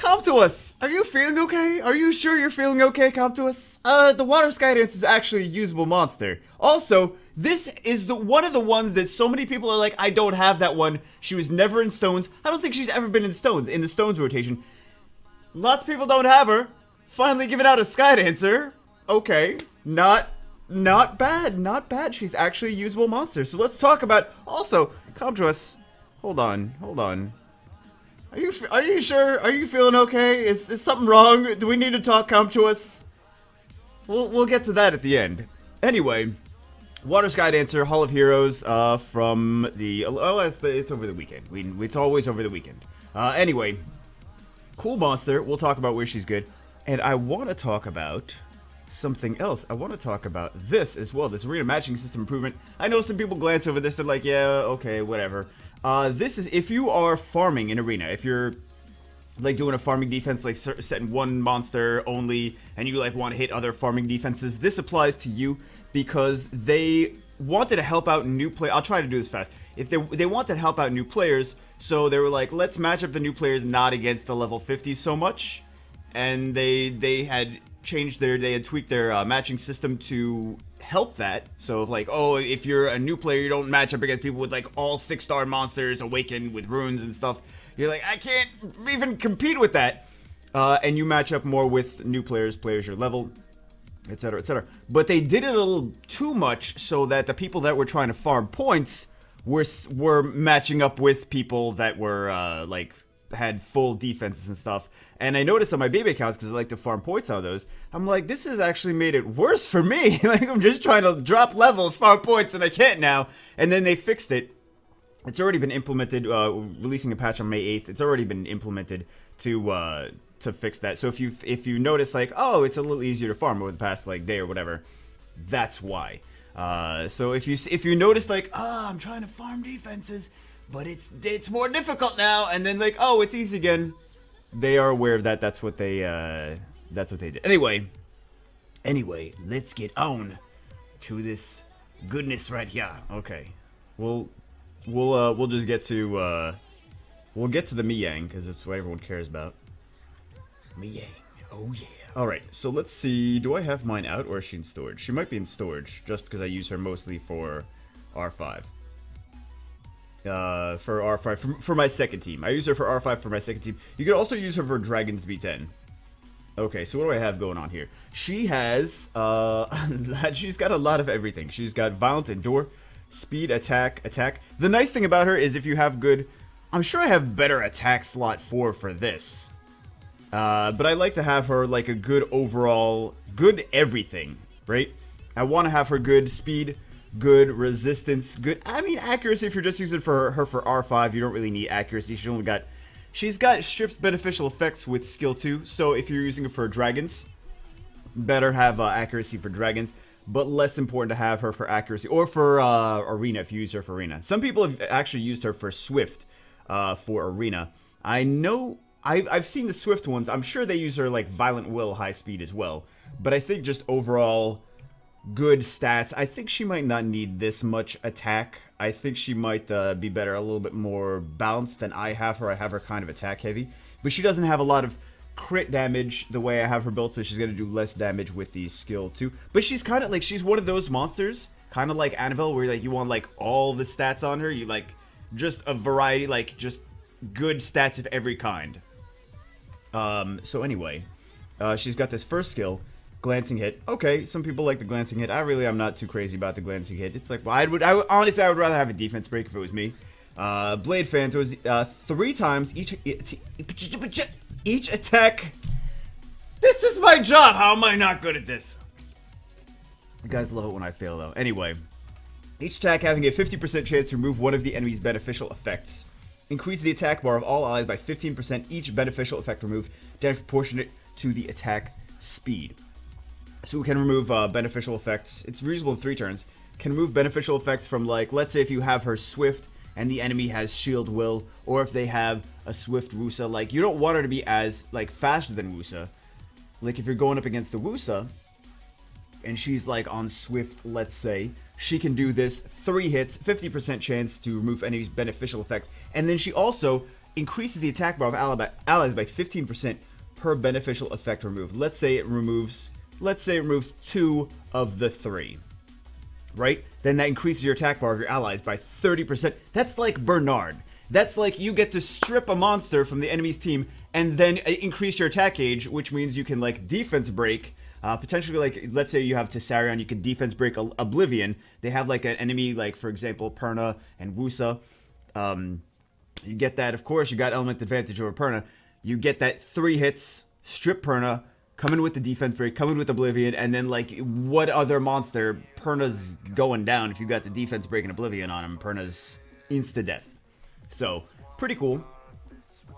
Comptuous, are you feeling okay? Are you sure you're feeling okay, Comptuous? The Water Skydance is actually a usable monster. Also, this is one of the ones that so many people are like, I don't have that one. She was never in Stones. I don't think she's ever been in Stones, in the Stones rotation. Lots of people don't have her. Finally giving out a Skydancer. Okay, not bad, not bad. She's actually a usable monster. So let's talk about, also, Comptuous, hold on. Are you sure? Are you feeling okay? Is something wrong? Do we need to talk, Comptuous? We'll get to that at the end. Anyway, Water Skydancer, Hall of Heroes, from the it's over the weekend. It's always over the weekend. Anyway, cool monster. We'll talk about where she's good, and I want to talk about something else. I want to talk about this as well. This arena matching system improvement. I know some people glance over this. They're like, yeah, okay, whatever. This is if you are farming in arena, if you're like doing a farming defense, like setting one monster only, and you like want to hit other farming defenses, this applies to you because they wanted to help out new players. I'll try to do this fast. If they wanted to help out new players, so they were like, let's match up the new players not against the level 50s so much, and they had changed they had tweaked their matching system to help that. So like, oh, if you're a new player, you don't match up against people with like all 6-star monsters awakened with runes and stuff. You're like, I can't even compete with that. And you match up more with new players your level, etc., etc. But they did it a little too much so that the people that were trying to farm points were matching up with people that were like had full defenses and stuff. And I noticed on my baby accounts, because I like to farm points on those, I'm like, this has actually made it worse for me. Like, I'm just trying to drop level, farm points, and I can't now. And then they fixed it. It's already been implemented, releasing a patch on May 8th. It's already been implemented to fix that. So if you notice, like, oh, it's a little easier to farm over the past, like, day or whatever, that's why. So if you notice, like, oh, I'm trying to farm defenses, but it's more difficult now, and then, like, oh, it's easy again, they are aware of that. That's what they did. Anyway, let's get on to this goodness right here. Okay, we'll just get to we'll get to the Miyang, because it's what everyone cares about. Miyang, oh yeah. All right, so let's see. Do I have mine out, or is she in storage? She might be in storage, just because I use her mostly for R5. For R5, for my second team. I use her for R5 for my second team. You could also use her for Dragon's B10. Okay, so what do I have going on here? She has, she's got a lot of everything. She's got Violent Endure, Speed, Attack. The nice thing about her is if you have good, I'm sure I have better attack slot for this. But I like to have her like a good overall, good everything, right? I want to have her good speed, good resistance, good, I mean, accuracy. If you're just using her for R5, you don't really need accuracy. She's got strips beneficial effects with skill 2. So if you're using it for dragons, better have accuracy for dragons, but less important to have her for accuracy, or for arena if you use her for arena. Some people have actually used her for Swift for arena. I know I've seen the Swift ones. I'm sure they use her like Violent Will, high speed as well. But I think just overall good stats. I think she might not need this much attack. I think she might be better, a little bit more balanced than I have her. I have her kind of attack heavy, but she doesn't have a lot of crit damage the way I have her built, so she's going to do less damage with the skill too. But she's kind of like, she's one of those monsters, kind of like Annabelle, where like you want like all the stats on her. You like just a variety, like just good stats of every kind. So anyway, she's got this first skill, Glancing Hit. Okay, some people like the Glancing Hit. I'm not too crazy about the Glancing Hit. It's like, well, honestly, I would rather have a defense break if it was me. Blade Fan throws 3 times each attack. This is my job. How am I not good at this? You guys love it when I fail, though. Anyway, each attack having a 50% chance to remove one of the enemy's beneficial effects. Increase the attack bar of all allies by 15%. Each beneficial effect removed, damage proportionate to the attack speed. So we can remove beneficial effects. It's reusable in 3 turns. Can remove beneficial effects from, like, let's say if you have her Swift and the enemy has Shield Will, or if they have a Swift Wusa. Like, you don't want her to be as, like, faster than Wusa. Like, if you're going up against the Wusa, and she's, like, on Swift, let's say, she can do this 3 hits, 50% chance to remove enemy's beneficial effects. And then she also, increases the attack bar of allies by 15% per beneficial effect removed. Let's say it removes 2 of the 3. Right? Then that increases your attack bar of your allies by 30%. That's like Bernard. That's like you get to strip a monster from the enemy's team and then increase your attack gauge, which means you can like defense break. Potentially, like, let's say you have Tessarion, you can defense break Oblivion. They have like an enemy, like, for example, Perna and Wusa. You get that, of course, you got element advantage over Perna. You get that 3 hits, strip Perna, come in with the defense break, come in with Oblivion, and then, like, what other monster? Perna's going down. If you got the defense break and Oblivion on him, Perna's insta-death. So, pretty cool.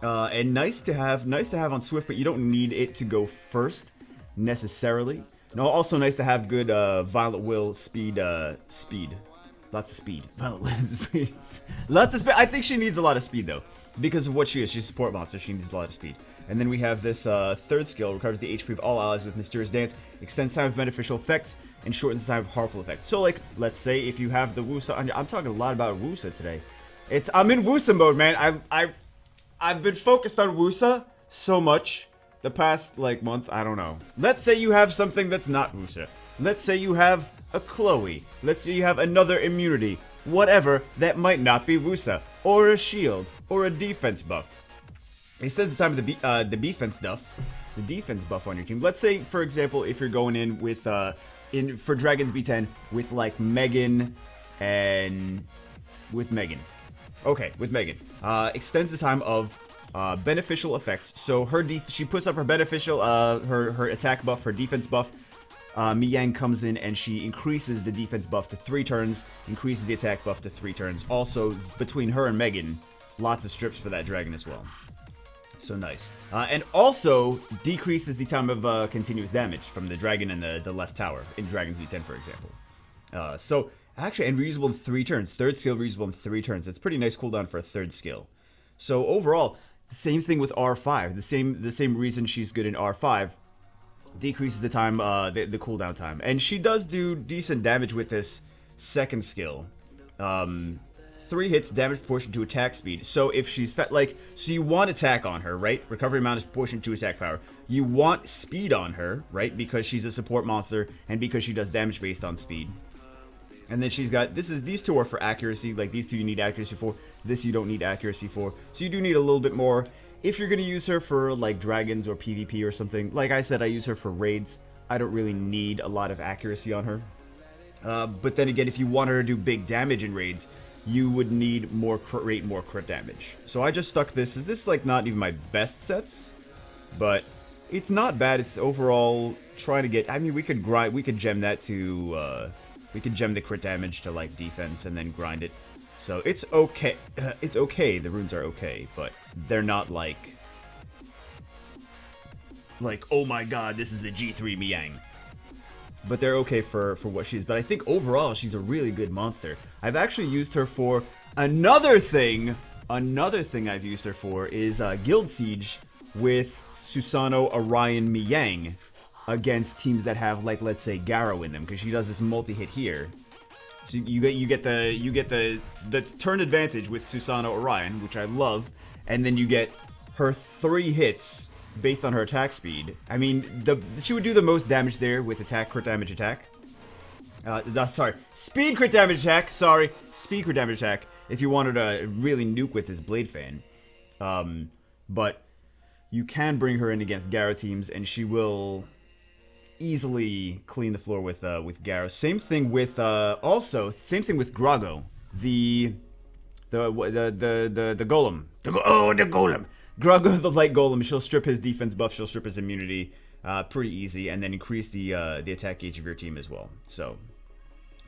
And nice to have on Swift, but you don't need it to go first, necessarily. No, also nice to have good Violet Will speed. Lots of speed. Violet Will speed. Lots of speed. I think she needs a lot of speed, though. Because of what she is. She's a support monster. She needs a lot of speed. And then we have this third skill. Recovers the HP of all allies with Mysterious Dance. Extends time of beneficial effects. And shortens the time of harmful effects. So, like, let's say if you have the Wusa on your... I'm talking a lot about Wusa today. I'm in Wusa mode, man. I've been focused on Wusa so much the past, like, month. I don't know. Let's say you have something that's not Wusa. Let's say you have a Chloe. Let's say you have another immunity. Whatever that might not be Wusa. Or a shield. Or a defense buff. Extends the time of the defense buff. The defense buff on your team. Let's say, for example, if you're going in with, for Dragons B10 with, like, Megan and... with Megan. Okay, with Megan. Extends the time of beneficial effects. So she puts up her beneficial, her attack buff, her defense buff. Miyang comes in and she increases the defense buff to 3 turns, increases the attack buff to 3 turns. Also, between her and Megan, lots of strips for that dragon as well. So nice. And also decreases the time of continuous damage from the dragon and the left tower in Dragons V10, for example. So actually, and reusable in 3 turns. Third skill reusable in 3 turns. That's pretty nice cooldown for a third skill. So overall, the same thing with R5. The same reason she's good in R5. Decreases the time, the cooldown time. And she does do decent damage with this second skill. 3 hits, damage proportion to attack speed. So if she's so you want attack on her, right? Recovery amount is proportion to attack power. You want speed on her, right? Because she's a support monster and because she does damage based on speed. And then she's got, these 2 are for accuracy. Like, these 2 you need accuracy for. This you don't need accuracy for. So you do need a little bit more. If you're going to use her for, like, dragons or PvP or something, like I said, I use her for raids. I don't really need a lot of accuracy on her. But then again, if you want her to do big damage in raids, you would need more crit damage. So I just stuck this. This is, like, not even my best sets, but it's not bad. It's overall trying to get, I mean, we could gem that to, we could gem the crit damage to, like, defense and then grind it. So it's okay. It's okay. The runes are okay, but they're not like, oh my god, this is a G3 Miyang. But they're okay for what she is. But I think overall, she's a really good monster. I've actually used her for another thing. Another thing I've used her for is Guild Siege with Susanoo, Orion, Miyang against teams that have, like, let's say Garo in them, because she does this multi-hit here. So you get the turn advantage with Susanoo, Orion, which I love, and then you get her 3 hits based on her attack speed. I mean, she would do the most damage there with attack, crit damage, attack. Sorry, speed crit damage attack. Sorry, speed crit damage attack. If you wanted to really nuke with this Blade Fan, but you can bring her in against Garo teams, and she will easily clean the floor with Garo. Same thing with same thing with Grago, the golem. The golem. Grago, the light golem. She'll strip his defense buff. She'll strip his immunity. Pretty easy, and then increase the attack gauge of your team as well. So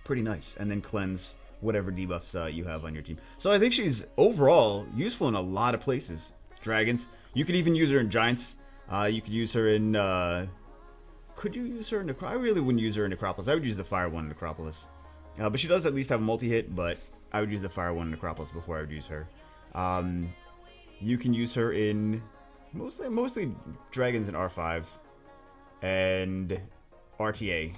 pretty nice, and then cleanse whatever debuffs you have on your team. So I think she's overall useful in a lot of places. Dragons. You could even use her in Giants. You could use her in. Could you use her in Necropolis? I really wouldn't use her in Necropolis. I would use the Fire one in Necropolis. But she does at least have a multi-hit, but I would use the Fire one in Necropolis before I would use her. You can use her in mostly Dragons in R5 and RTA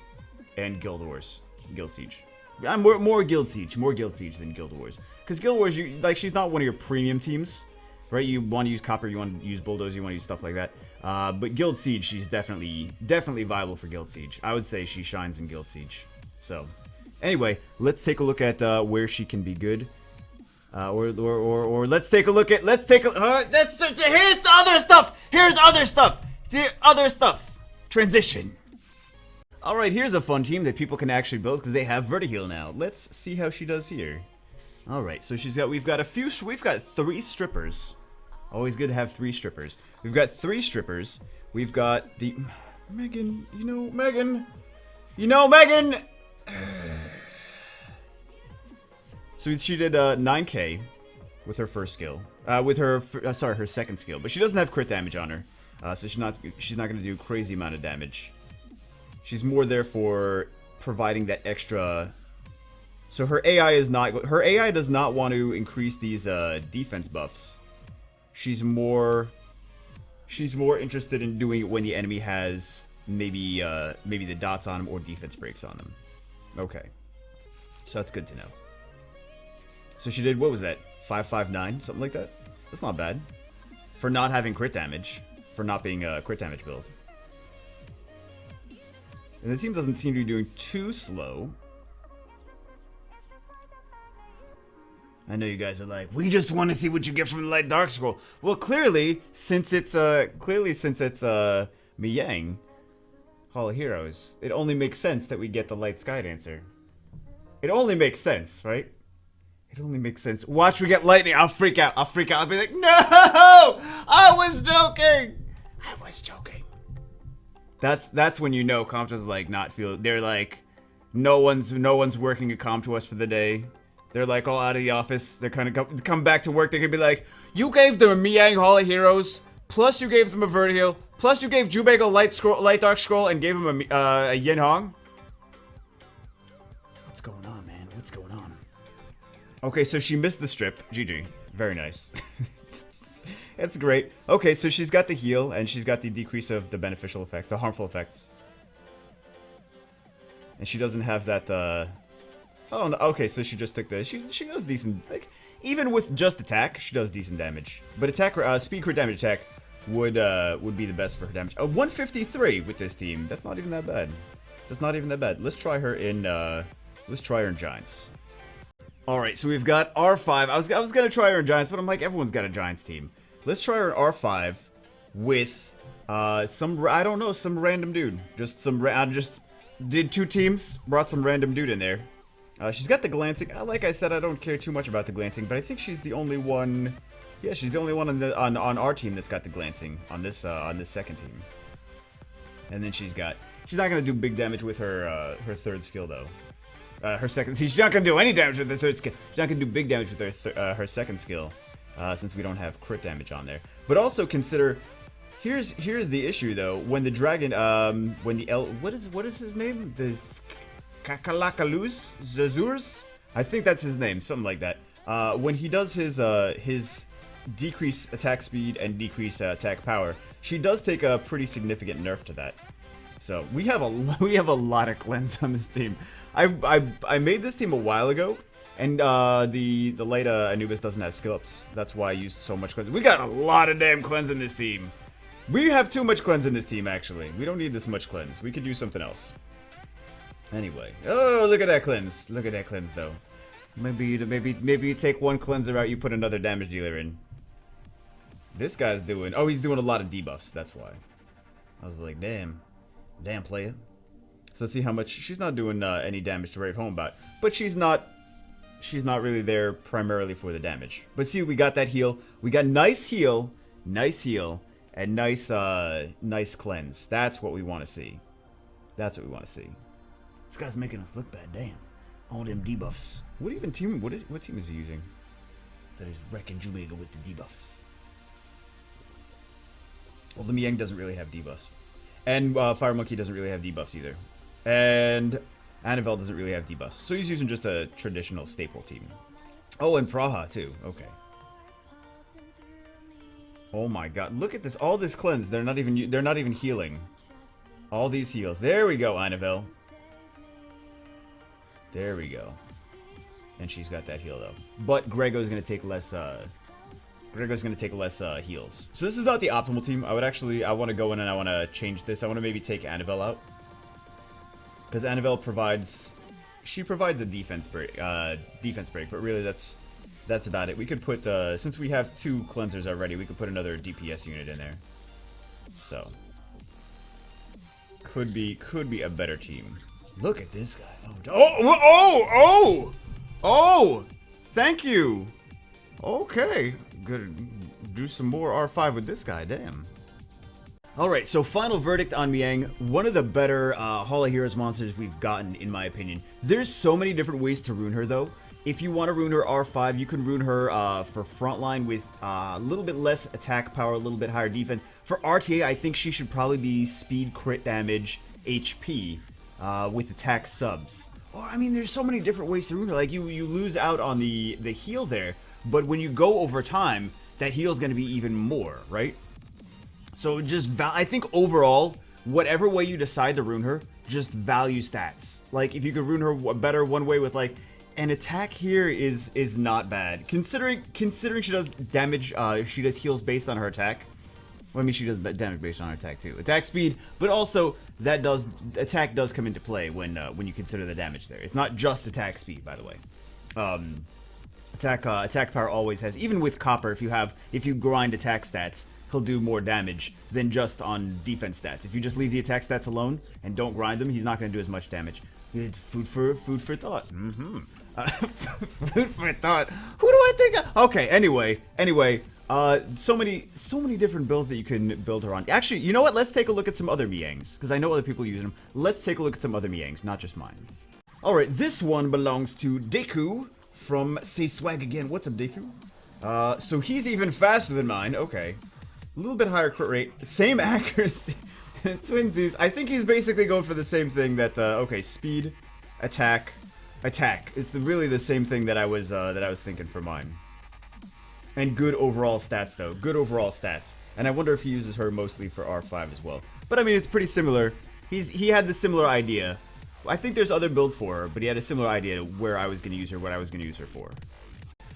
and Guild Wars. Guild Siege. More Guild Siege than Guild Wars. Because Guild Wars, she's not one of your premium teams. right? You want to use copper, you want to use bulldozer, you want to use stuff like that. But Guild Siege, she's definitely viable for Guild Siege. I would say she shines in Guild Siege. So, anyway, let's take a look at where she can be good. Or let's take a look at, here's the other stuff! Here's other stuff! The other stuff! Transition. Alright, here's a fun team that people can actually build because they have Vertiheal now. Let's see how she does here. Alright, so we've got 3 strippers. Always good to have 3 strippers. We've got 3 strippers. We've got the... Megan, Megan! So she did 9k with her first skill. Her second skill. But she doesn't have crit damage on her. So she's not going to do crazy amount of damage. She's more there for providing that extra... So her AI does not want to increase these defense buffs. She's more interested in doing it when the enemy has maybe the dots on them or defense breaks on them. Okay. So that's good to know. So she did, what was that? 559, something like that? That's not bad. For not having crit damage. For not being a crit damage build. And the team doesn't seem to be doing too slow. I know you guys are like, we just want to see what you get from the Light Dark Scroll. Well, clearly, since it's Miyang, Hall of Heroes, it only makes sense that we get the Light Sky Dancer. It only makes sense, right? It only makes sense. Watch we get lightning. I'll freak out. I'll be like, no! I was joking! That's when you know Compto's like not feel. They're like, no one's working at Compto for the day. They're like all out of the office. They're kind of come back to work. They're gonna be like, you gave them a Mihyang Hall of Heroes, plus you gave them a Vertiheal, plus you gave Jubeg a Light Dark Scroll, and gave him a Yeonhong. What's going on, man? What's going on? Okay, so she missed the strip. GG. Very nice. That's great. Okay, so she's got the heal, and she's got the decrease of the beneficial effect, the harmful effects. And she doesn't have that, Oh, no, okay, so she just took the... She does decent... Like, even with just attack, she does decent damage. But attack, speed crit damage attack would be the best for her damage. 153 with this team. That's not even that bad. That's not even that bad. Let's try her in, Giants. Alright, so we've got R5. I was gonna try her in Giants, but I'm like, everyone's got a Giants team. Let's try her in R5 with, some random dude. I just did 2 teams, brought some random dude in there. She's got the glancing. Like I said, I don't care too much about the glancing, but I think she's the only one. Yeah, she's the only one on our team that's got the glancing on this second team. And then she's not gonna do big damage with her third skill though. Her second. She's not gonna do any damage with her third skill. She's not gonna do big damage with her second skill, since we don't have crit damage on there. But also consider. Here's the issue though. When the dragon, what is his name? The Kakalakaluz? Zazurs? I think that's his name, something like that. When he does his decrease attack speed and decrease attack power, she does take a pretty significant nerf to that. So we have a lot of cleanse on this team. I made this team a while ago, and the light Anubis doesn't have skill ups. That's why I used so much cleanse. We got a lot of damn cleanse in this team. We have too much cleanse in this team actually. We don't need this much cleanse. We could do something else. Anyway, oh look at that cleanse! Look at that cleanse though. Maybe you take one cleanser out, you put another damage dealer in. This guy's doing. Oh, he's doing a lot of debuffs. That's why. I was like, damn player. So let's see how much she's not doing any damage to rave home about, but she's not really there primarily for the damage. But see, we got that heal. We got nice heal, and nice cleanse. That's what we want to see. That's what we want to see. This guy's making us look bad. Damn. All them debuffs. What team is he using? That is wrecking Jumega with the debuffs. Well, the Miyang doesn't really have debuffs. And Fire Monkey doesn't really have debuffs either. And Annabelle doesn't really have debuffs. So he's using just a traditional staple team. Oh, and Praha too. Okay. Oh my god. Look at this. All this cleanse. They're not even healing. All these heals. There we go, Annabelle. There we go. And she's got that heal though. But Grego's gonna take less Gregor's going to take less heals. So this is not the optimal team. I want to go in and I want to change this. I want to maybe take Annabelle out. Because Annabelle provides a defense break, but really that's about it. We could put, since we have 2 cleansers already, we could put another DPS unit in there. So, could be a better team. Look at this guy. Oh! Thank you. Okay, good. Do some more R5 with this guy. Damn. Alright, so final verdict on Mihyang. One of the better Hall of Heroes monsters we've gotten, in my opinion. There's so many different ways to rune her, though. If you want to rune her R5, you can rune her for frontline with a little bit less attack power, a little bit higher defense. For RTA, I think she should probably be speed, crit damage, HP with attack subs. Or, I mean, there's so many different ways to rune her. Like, you lose out on the heal there, but when you go over time, that heal's going to be even more, right? So I think overall, whatever way you decide to rune her, just value stats. Like, if you could rune her better one way with, like, an attack here is not bad. Considering she does damage, she does heals based on her attack. Well, I mean, she does damage based on her attack too. Attack speed, but also attack does come into play when you consider the damage there. It's not just attack speed, by the way. Attack power always has, even with Copper, if you grind attack stats, he'll do more damage than just on defense stats. If you just leave the attack stats alone and don't grind them, he's not going to do as much damage. Food for thought. Food for thought. Who do I think of? Okay, anyway, so many different builds that you can build her on. Actually, you know what? Let's take a look at some other Miyangs, because I know other people use them. Let's take a look at some other Miyangs, not just mine. Alright, this one belongs to Deku from Say Swag Again. What's up, Deku? So he's even faster than mine. Okay. A little bit higher crit rate. Same accuracy. Twinsies. I think he's basically going for the same thing that, okay, speed, attack. It's really the same thing that I was thinking for mine. And good overall stats, though. Good overall stats. And I wonder if he uses her mostly for R5 as well. But I mean, it's pretty similar. He had the similar idea. I think there's other builds for her, but he had a similar idea to where I was going to use her, what I was going to use her for.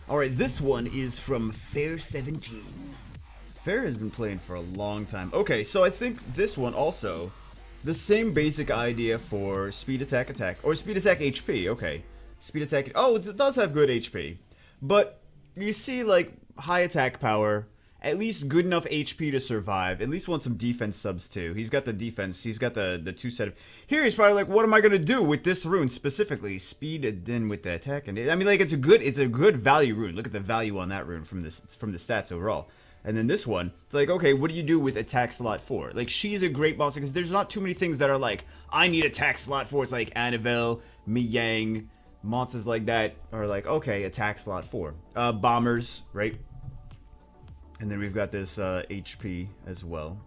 Alright, this one is from Fair17. Fair has been playing for a long time. Okay, so I think this one also, the same basic idea for speed attack, or speed attack HP, okay. Speed attack, oh, it does have good HP. But you see, like, high attack power, at least good enough HP to survive, at least want some defense subs too. He's got the defense, he's got the 2 set of, here he's probably like, what am I going to do with this rune specifically? Speed and then with the attack, and I mean, like, it's a good value rune. Look at the value on that rune from the stats overall. And then this one, it's like, okay, what do you do with attack slot 4? Like, she's a great monster because there's not too many things that are like, I need attack slot 4. It's like Annabelle, Miyang, monsters like that are like, okay, attack slot 4. Bombers, right? And then we've got this HP as well.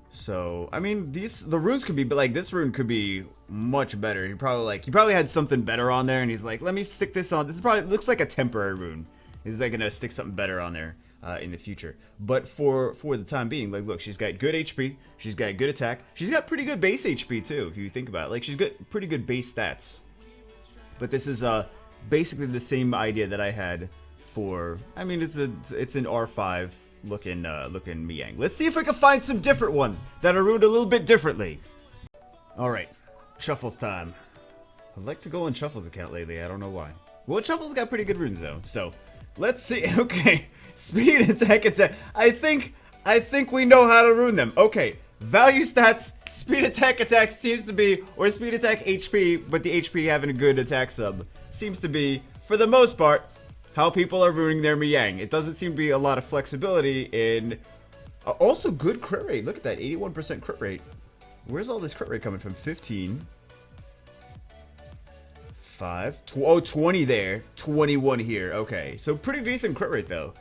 So, I mean, the runes could be, but like this rune could be much better. He probably had something better on there, and he's like, let me stick this on. This probably looks like a temporary rune. He's like gonna stick something better on there in the future. But for the time being, like, look, she's got good HP, she's got good attack, she's got pretty good base HP too, if you think about it. Like, she's got pretty good base stats. But this is basically the same idea that I had for. I mean, it's an R5 looking Miyang. Let's see if I can find some different ones that are ruined a little bit differently. All right, Shuffles time. I'd like to go on Shuffles' account lately. I don't know why. Well, Shuffles got pretty good runes though. So let's see. Okay, speed, attack. I think we know how to rune them. Okay, value stats. Speed attack seems to be, or speed attack HP, but the HP having a good attack sub seems to be, for the most part, how people are ruining their Miyang. It doesn't seem to be a lot of flexibility in. Also good crit rate. Look at that, 81% crit rate. Where's all this crit rate coming from? 15. 5. 20 there. 21 here. Okay, so pretty decent crit rate though.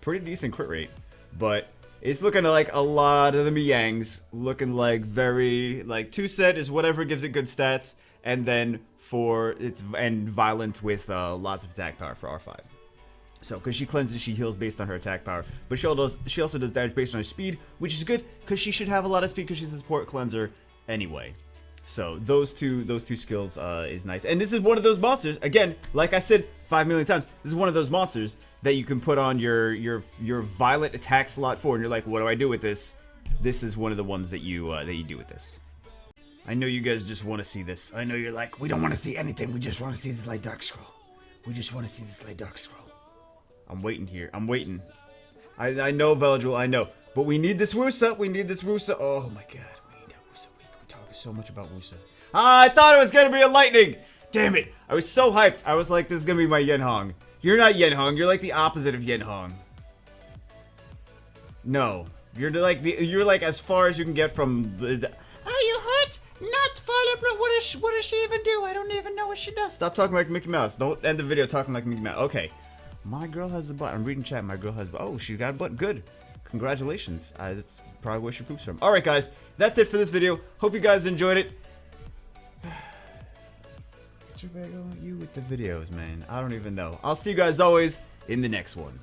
Pretty decent crit rate. But it's looking like a lot of the Miyangs looking like very, like, 2 set is whatever gives it good stats, and then and violent with lots of attack power for R5. So, because she cleanses, she heals based on her attack power, but she also does damage based on her speed, which is good because she should have a lot of speed because she's a support cleanser anyway. So those two skills is nice. And this is one of those monsters, again, like I said 5 million times, this is one of those monsters that you can put on your violent attack slot 4, and you're like, what do I do with this? This is one of the ones that you do with this. I know you guys just want to see this. I know you're like, we don't want to see anything. We just want to see this light dark scroll. We just want to see this light dark scroll. I'm waiting here. I'm waiting. I know, Veladril, I know. But we need this Wusa. We need this Wusa. Oh my god. We need that Wusa. We're talking so much about Wusa. I thought it was going to be a lightning. Damn it. I was so hyped. I was like, this is going to be my Yeonhong. You're not Yeonhong. You're like the opposite of Yeonhong. No. You're like as far as you can get from the are you hurt? Not falling. What does she even do? I don't even know what she does. Stop talking like Mickey Mouse. Don't end the video talking like Mickey Mouse. Okay. My girl has a butt. I'm reading chat. My girl has a butt. Oh, she got a butt. Good. Congratulations. That's probably where she poops from. Alright, guys. That's it for this video. Hope you guys enjoyed it. What's your bag on you with the videos, man? I don't even know. I'll see you guys always in the next one.